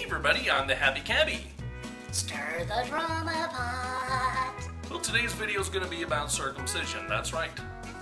everybody, I'm the Happy Cabbie. Stir the drama pot. Well, today's video is going to be about circumcision, that's right.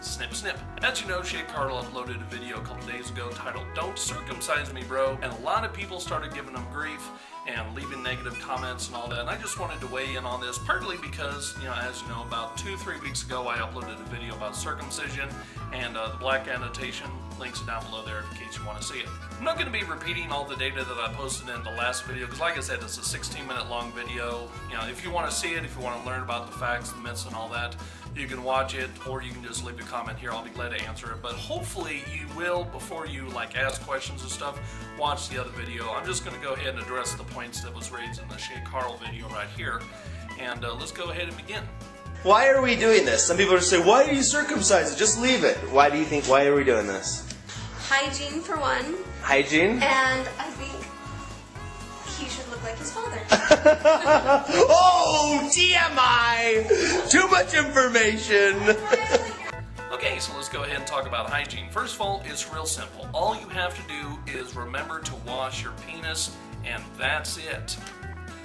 Snip, snip. As you know, ShayCarl uploaded a video a couple days ago titled, "Don't Circumcise Me Bro," and a lot of people started giving him grief and leaving negative comments and all that, and I just wanted to weigh in on this, partly because, as you know, about 2-3 weeks ago I uploaded a video about circumcision, and the black annotation, links down below there in case you want to see it. I'm not going to be repeating all the data that I posted in the last video, because like I said, it's a 16-minute long video. If you want to see it, if you want to learn about the facts, the myths, and all that, you can watch it, or you can just leave a comment here. I'll be glad to answer it. But hopefully you will, before you ask questions and stuff, watch the other video. I'm just going to go ahead and address the points that was raised in the ShayCarl video right here. And let's go ahead and begin. Why are we doing this? Some people are saying, why are you circumcised? Just leave it. Why are we doing this? Hygiene, for one. Hygiene? And I think he should look like his father. Oh, TMI! Too much information! Okay, so let's go ahead and talk about hygiene. First of all, it's real simple. All you have to do is remember to wash your penis, and that's it.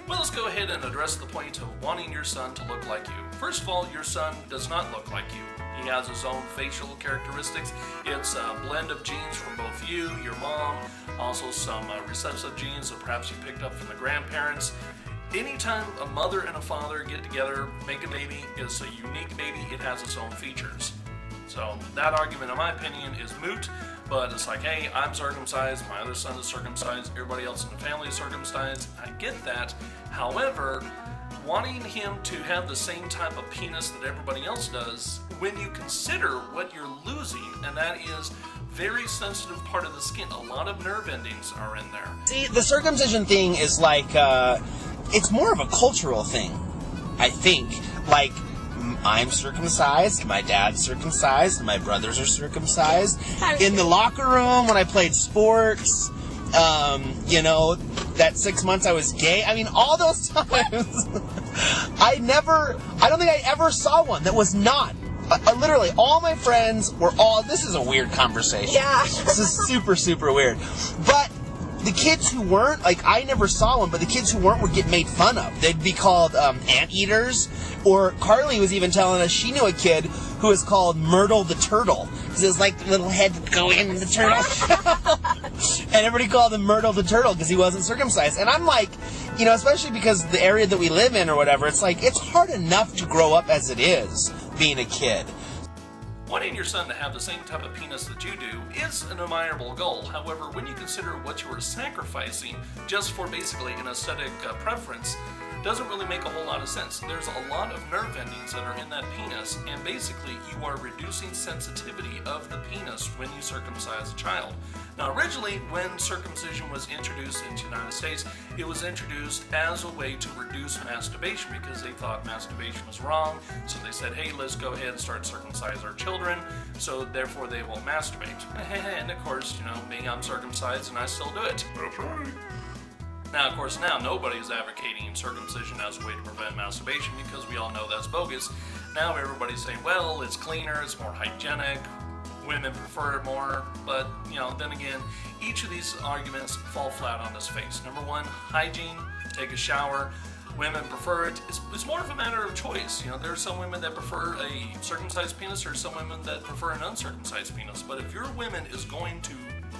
Well, let's go ahead and address the point of wanting your son to look like you. First of all, your son does not look like you. He has his own facial characteristics. It's a blend of genes from both you, your mom, also some recessive genes that perhaps you picked up from the grandparents. Anytime a mother and a father get together, make a baby, it's a unique baby, it has its own features. So that argument, in my opinion, is moot, but it's like, hey, I'm circumcised, my other son is circumcised, everybody else in the family is circumcised. I get that. However, wanting him to have the same type of penis that everybody else does, when you consider what you're losing, and that is very sensitive part of the skin, a lot of nerve endings are in there. See, the circumcision thing is like, it's more of a cultural thing, I think. Like, I'm circumcised, my dad's circumcised, my brothers are circumcised. In the locker room, when I played sports, that 6 months I was gay. I mean, all those times, I don't think I ever saw one that was not. Literally, all my friends were this is a weird conversation. Yeah. This is super, super weird. But the kids who weren't, I never saw one, but the kids who weren't would get made fun of. They'd be called anteaters, or Carly was even telling us she knew a kid who was called Myrtle the Turtle, because his little head would go in the turtle. And everybody called him Myrtle the Turtle because he wasn't circumcised. And I'm like, especially because the area that we live in or whatever, it's like, it's hard enough to grow up as it is being a kid. Wanting your son to have the same type of penis that you do is an admirable goal. However, when you consider what you are sacrificing just for basically an aesthetic preference, doesn't really make a whole lot of sense. There's a lot of nerve endings that are in that penis, and basically you are reducing sensitivity of the penis when you circumcise a child. Now, originally, when circumcision was introduced into the United States, it was introduced as a way to reduce masturbation because they thought masturbation was wrong. So they said, hey, let's go ahead and start circumcise our children, so therefore they won't masturbate. And of course, being uncircumcised, and I still do it. That's right. Now, of course, nobody's advocating circumcision as a way to prevent masturbation because we all know that's bogus. Now everybody's saying, well, it's cleaner, it's more hygienic, women prefer it more, but, then again, each of these arguments fall flat on its face. Number one, hygiene, take a shower. Women prefer it. It's more of a matter of choice. There are some women that prefer a circumcised penis, or some women that prefer an uncircumcised penis. But if your woman is going to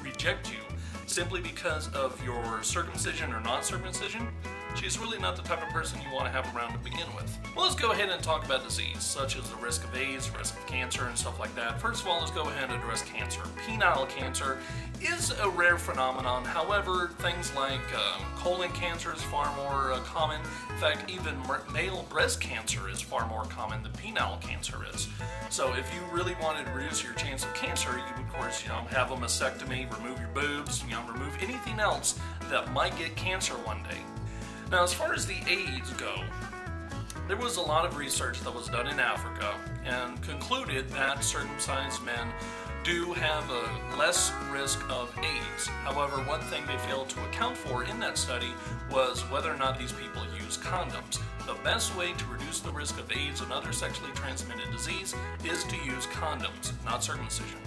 reject you simply because of your circumcision or non-circumcision, she's really not the type of person you want to have around to begin with. Well, let's go ahead and talk about disease, such as the risk of AIDS, risk of cancer, and stuff like that. First of all, let's go ahead and address cancer. Penile cancer is a rare phenomenon. However, things like colon cancer is far more common. In fact, even male breast cancer is far more common than penile cancer is. So if you really wanted to reduce your chance of cancer, you would, of course, have a mastectomy, remove your boobs, remove anything else that might get cancer one day. Now, as far as the AIDS go, there was a lot of research that was done in Africa and concluded that circumcised men do have a less risk of AIDS. However, one thing they failed to account for in that study was whether or not these people use condoms. The best way to reduce the risk of AIDS and other sexually transmitted disease is to use condoms, not circumcision.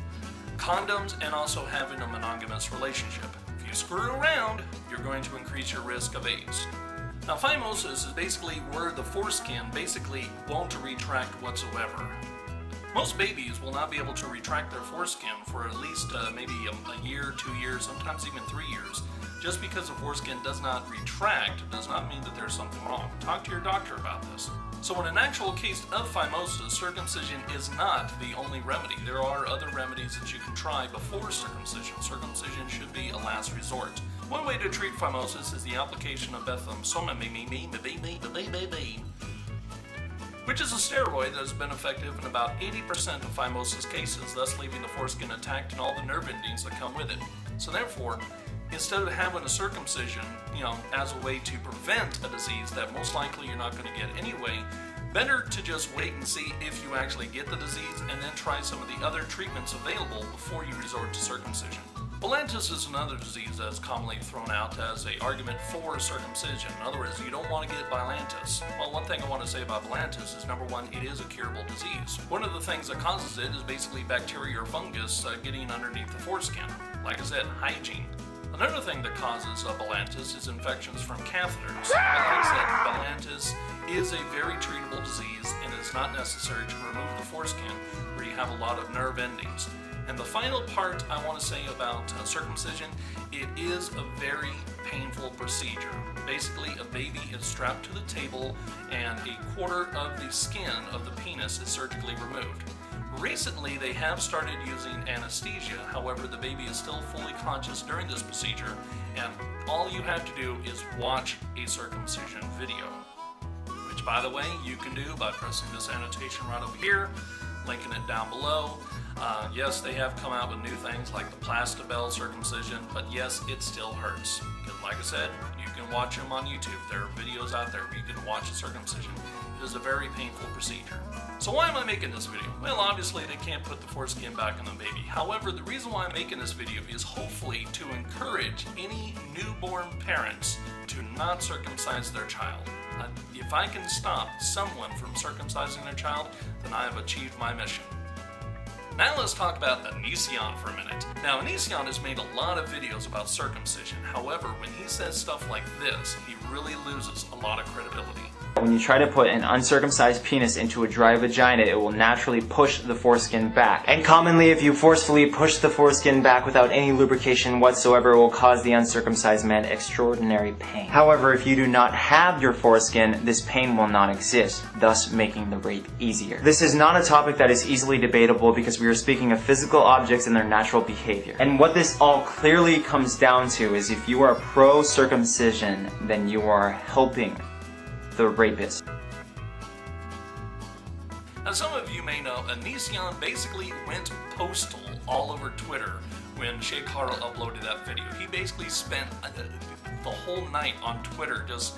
Condoms, and also having a monogamous relationship. If you you screw around, you're going to increase your risk of AIDS. Now, phimosis is basically where the foreskin basically won't retract whatsoever. Most babies will not be able to retract their foreskin for at least maybe a year, 2 years, sometimes even 3 years. Just because the foreskin does not retract does not mean that there's something wrong. Talk to your doctor about this. So in an actual case of phimosis, circumcision is not the only remedy. There are other remedies that you can try before circumcision. Circumcision should be a last resort. One way to treat phimosis is the application of which is a steroid that has been effective in about 80% of phimosis cases, thus leaving the foreskin intact and all the nerve endings that come with it. So therefore, instead of having a circumcision, as a way to prevent a disease that most likely you're not going to get anyway, better to just wait and see if you actually get the disease and then try some of the other treatments available before you resort to circumcision. Blantis is another disease that is commonly thrown out as an argument for circumcision. In other words, you don't want to get blantis. Well, one thing I want to say about blantis is, number one, it is a curable disease. One of the things that causes it is basically bacteria or fungus getting underneath the foreskin. Like I said, hygiene. Another thing that causes blantis is infections from catheters. Like I said, blantis is a very treatable disease, and it's not necessary to remove the foreskin where you have a lot of nerve endings. And the final part I want to say about circumcision, it is a very painful procedure. Basically, a baby is strapped to the table and a quarter of the skin of the penis is surgically removed. Recently, they have started using anesthesia. However, the baby is still fully conscious during this procedure, and all you have to do is watch a circumcision video, which, by the way, you can do by pressing this annotation right over here, linking it down below. Yes, they have come out with new things like the Plastabell circumcision, but yes, it still hurts. Because like I said, you can watch them on YouTube. There are videos out there where you can watch a circumcision. It is a very painful procedure. So why am I making this video? Well, obviously they can't put the foreskin back on the baby. However, the reason why I'm making this video is hopefully to encourage any newborn parents to not circumcise their child. If I can stop someone from circumcising their child, then I have achieved my mission. Now let's talk about Onision for a minute. Now, Onision has made a lot of videos about circumcision. However, when he says stuff like this, he really loses a lot of credibility. When you try to put an uncircumcised penis into a dry vagina, it will naturally push the foreskin back. And commonly, if you forcefully push the foreskin back without any lubrication whatsoever, it will cause the uncircumcised man extraordinary pain. However, if you do not have your foreskin, this pain will not exist, thus making the rape easier. This is not a topic that is easily debatable because we are speaking of physical objects and their natural behavior. And what this all clearly comes down to is if you are pro-circumcision, then you are helping the rapist. Now, some of you may know Onision basically went postal all over Twitter when ShayCarl uploaded that video. He basically spent the whole night on Twitter just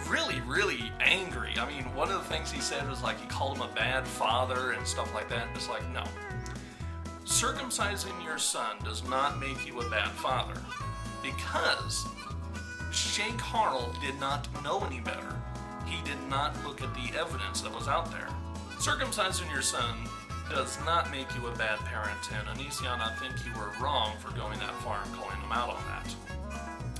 really angry. I mean, one of the things he said was like he called him a bad father and stuff like that. It's like, no. Circumcising your son does not make you a bad father, because ShayCarl did not know any better. He did not look at the evidence that was out there. Circumcising your son does not make you a bad parent, and Onision, I think you were wrong for going that far and calling him out on that.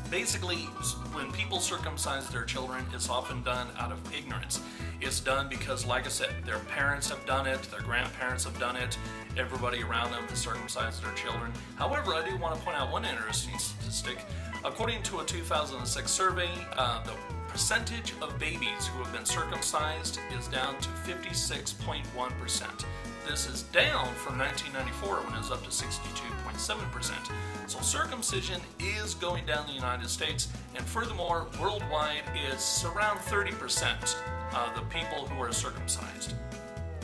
Basically, when people circumcise their children, it's often done out of ignorance. It's done because, like I said, their parents have done it, their grandparents have done it, everybody around them has circumcised their children. However, I do want to point out one interesting statistic. According to a 2006 survey, the percentage of babies who have been circumcised is down to 56.1%. This is down from 1994 when it was up to 62.7%. So circumcision is going down in the United States, and furthermore, worldwide it's around 30% of the people who are circumcised.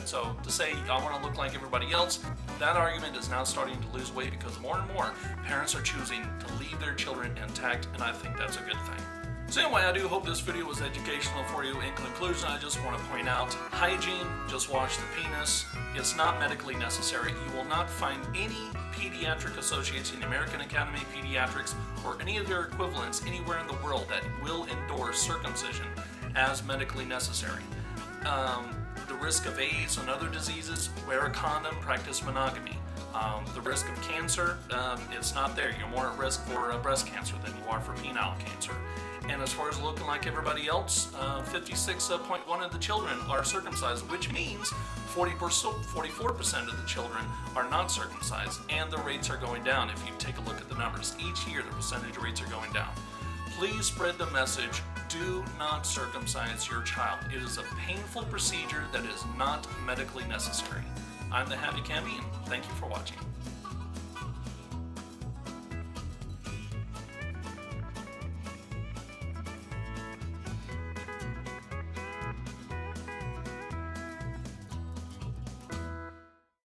So to say, I want to look like everybody else, that argument is now starting to lose weight because more and more parents are choosing to leave their children intact, and I think that's a good thing. So anyway, I do hope this video was educational for you. In conclusion, I just want to point out, hygiene, just wash the penis. It's not medically necessary. You will not find any pediatric associates in the American Academy of Pediatrics or any of their equivalents anywhere in the world that will endorse circumcision as medically necessary. The risk of AIDS and other diseases, wear a condom, practice monogamy. The risk of cancer, it's not there. You're more at risk for breast cancer than you are for penile cancer. And as far as looking like everybody else, 56.1% of the children are circumcised, which means 44% of the children are not circumcised, and the rates are going down. If you take a look at the numbers, each year the percentage rates are going down. Please spread the message, do not circumcise your child. It is a painful procedure that is not medically necessary. I'm the Happy Camby, and thank you for watching.